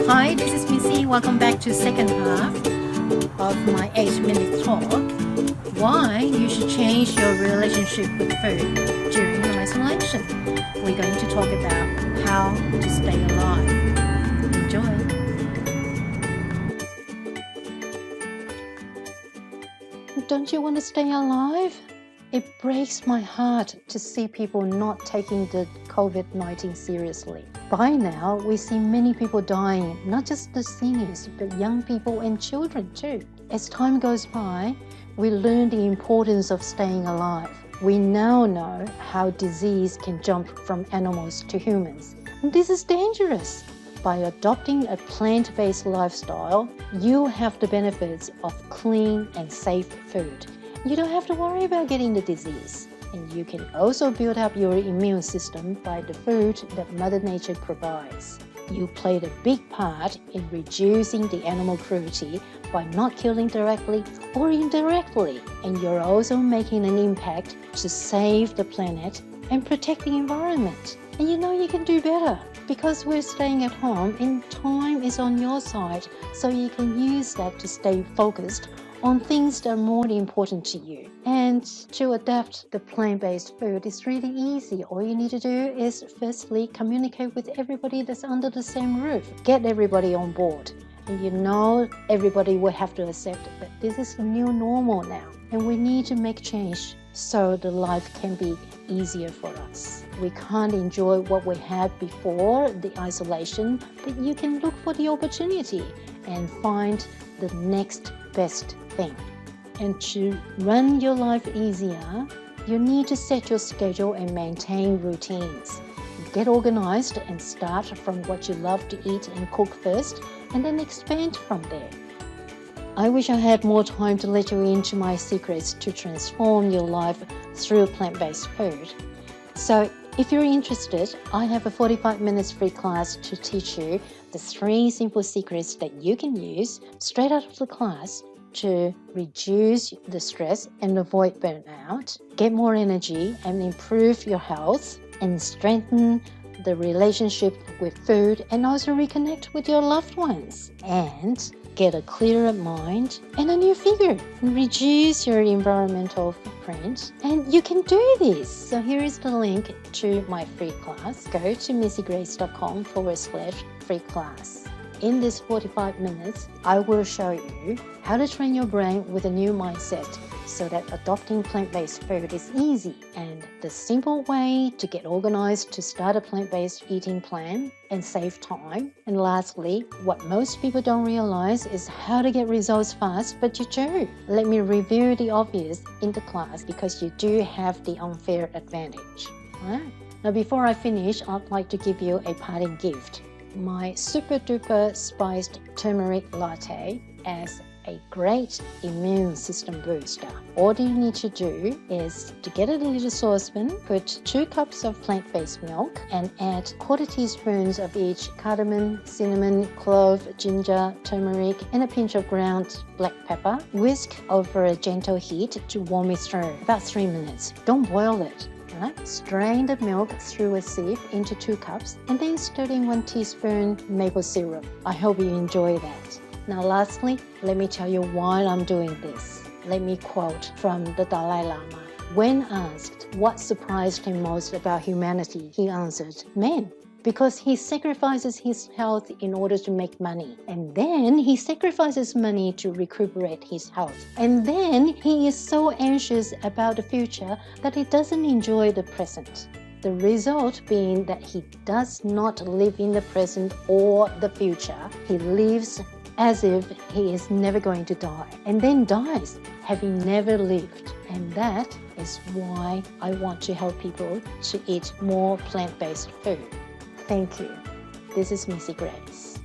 Hi, this is Missy. Welcome back to second half of my 8-minute talk. Why you should change your relationship with food during isolation. We're going to talk about how to stay alive. Enjoy. Don't you want to stay alive? It breaks my heart to see people not taking the COVID-19 seriously. By now, we see many people dying, not just the seniors, but young people and children too. As time goes by, we learn the importance of staying alive. We now know how disease can jump from animals to humans. And this is dangerous. By adopting a plant-based lifestyle, you have the benefits of clean and safe food. You don't have to worry about getting the disease. And you can also build up your immune system by the food that Mother Nature provides. You played a big part in reducing the animal cruelty by not killing directly or indirectly. And you're also making an impact to save the planet and protect the environment. And you know you can do better because we're staying at home and time is on your side, so you can use that to stay focused on things that are more important to you. And to adapt the plant-based food is really easy. All you need to do is firstly communicate with everybody that's under the same roof. Get everybody on board. And you know everybody will have to accept that this is the new normal now. And we need to make change so the life can be easier for us. We can't enjoy what we had before the isolation, but you can look for the opportunity and find the next best thing. And to run your life easier, you need to set your schedule and maintain routines. Get organized and start from what you love to eat and cook first, and then expand from there. I wish I had more time to let you into my secrets to transform your life through plant-based food. So if you're interested, I have a 45 minutes free class to teach you the 3 simple secrets that you can use straight out of the class to reduce the stress and avoid burnout, get more energy and improve your health, and strengthen the relationship with food, and also reconnect with your loved ones, and get a clearer mind and a new figure, reduce your environmental footprint, and you can do this. So here is the link to my free class. Go to missygrace.com/free class. In this 45 minutes, I will show you how to train your brain with a new mindset so that adopting plant-based food is easy, and the simple way to get organized to start a plant-based eating plan and save time. And lastly, what most people don't realize is how to get results fast, but you do. Let me review the obvious in the class because you do have the unfair advantage. Right? Now, before I finish, I'd like to give you a parting gift. My super duper spiced turmeric latte as a great immune system booster. All you need to do is to get a little saucepan, put 2 cups of plant-based milk and add 1/4 teaspoons of each cardamom, cinnamon, clove, ginger, turmeric, and a pinch of ground black pepper. Whisk over a gentle heat to warm it through, about 3 minutes. Don't boil it. Right? Strain the milk through a sieve into 2 cups and then stir in 1 teaspoon maple syrup. I hope you enjoy that. Now lastly, let me tell you why I'm doing this. Let me quote from the Dalai Lama. When asked what surprised him most about humanity, he answered, men. Because he sacrifices his health in order to make money. And then he sacrifices money to recuperate his health. And then he is so anxious about the future that he doesn't enjoy the present. The result being that he does not live in the present or the future. He lives as if he is never going to die, and then dies having never lived. And that is why I want to help people to eat more plant-based food. Thank you. This is Missy Grace.